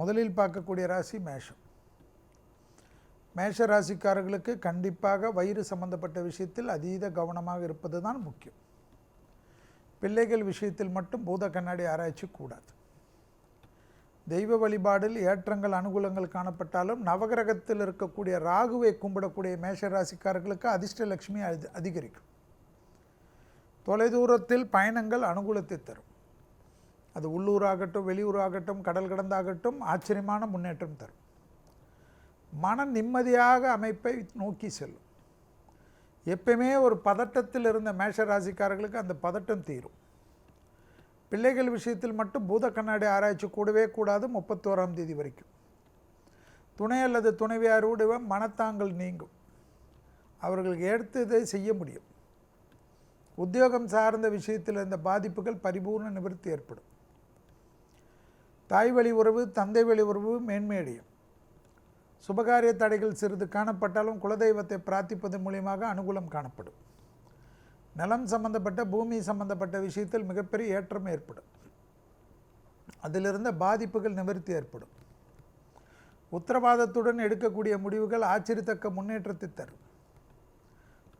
முதலில் பார்க்கக்கூடிய ராசி மேஷம். மேஷ ராசிக்காரர்களுக்கு கண்டிப்பாக வயிறு சம்பந்தப்பட்ட விஷயத்தில் அதீத கவனமாக இருப்பது தான் முக்கியம். பிள்ளைகள் விஷயத்தில் மட்டும் பூத கண்ணாடி ஆராய்ச்சி கூடாது. தெய்வ வழிபாடில் ஏற்றங்கள் அனுகூலங்கள் காணப்பட்டாலும் நவகிரகத்தில் இருக்கக்கூடிய ராகுவை கும்பிடக்கூடிய மேஷ ராசிக்காரர்களுக்கு அதிர்ஷ்டலட்சுமி அதிகரிக்கும். தொலைதூரத்தில் பயணங்கள் அனுகூலத்தை தரும். அது உள்ளூராகட்டும் வெளியூராகட்டும் கடல் கடந்தாகட்டும் ஆச்சரியமான முன்னேற்றம் தரும். மன நிம்மதியாக அமைப்பை நோக்கி செல்லும். எப்பயுமே ஒரு பதட்டத்தில் இருந்த மேஷ ராசிக்காரர்களுக்கு அந்த பதட்டம் தீரும். பிள்ளைகள் விஷயத்தில் மட்டும் பூத கண்ணாடி ஆராய்ச்சி கூடவே கூடாது 31ஆம் தேதி வரைக்கும். துணை அல்லது துணைவியாரோட மனத்தாங்கள் நீங்கும். அவர்களுக்கு எடுத்ததை செய்ய முடியும். உத்தியோகம் சார்ந்த விஷயத்தில் இருந்த பாதிப்புகள் பரிபூர்ண நிவர்த்தி ஏற்படும். தாய் வழி உறவு தந்தை வழி உறவு மேன்மையடையும். சுபகாரிய தடைகள் சிறிது காணப்பட்டாலும் குலதெய்வத்தை பிரார்த்திப்பதன் மூலியமாக அனுகூலம் காணப்படும். நிலம் சம்பந்தப்பட்ட பூமி சம்பந்தப்பட்ட விஷயத்தில் மிகப்பெரிய ஏற்றம் ஏற்படும். அதிலிருந்த பாதிப்புகள் நிவர்த்தி ஏற்படும். உத்தரவாதத்துடன் எடுக்கக்கூடிய முடிவுகள் ஆச்சரியத்தக்க முன்னேற்றத்தை தரும்.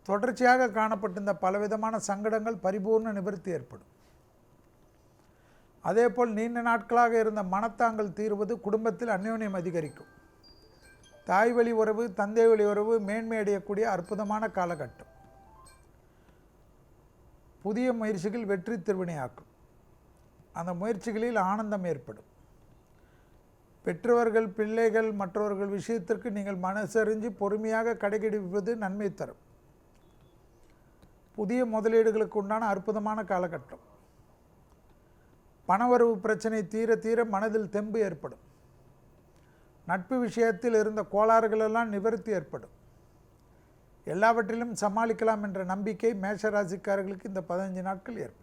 தொடர்ச்சியாக காணப்பட்டிருந்த பலவிதமான சங்கடங்கள் பரிபூர்ண நிவர்த்தி ஏற்படும். அதேபோல் நீண்ட நாட்களாக இருந்த மனத்தாங்கள் தீர்வது, குடும்பத்தில் அந்யோன்யம் அதிகரிக்கும். தாய் வழி உறவு தந்தை வழி உறவு மேன்மையடையக்கூடிய அற்புதமான காலகட்டம். புதிய முயற்சிகள் வெற்றி திருவினையாக்கும். அந்த முயற்சிகளில் ஆனந்தம் ஏற்படும். பெற்றவர்கள் பிள்ளைகள் மற்றவர்கள் விஷயத்திற்கு நீங்கள் மனசறிஞ்சு பொறுமையாக கடைபிடிப்பது நன்மை தரும். புதிய முதலீடுகளுக்கு உண்டான அற்புதமான காலகட்டம். பணவரவு பிரச்சனை தீர தீர மனதில் தெம்பு ஏற்படும். நட்பு விஷயத்தில் இருந்த கோளாறுகளெல்லாம் நிவர்த்தி ஏற்படும். எல்லாவற்றிலும் சமாளிக்கலாம் என்ற நம்பிக்கை மேஷராசிக்காரர்களுக்கு இந்த 15 நாட்கள் ஏற்படும்.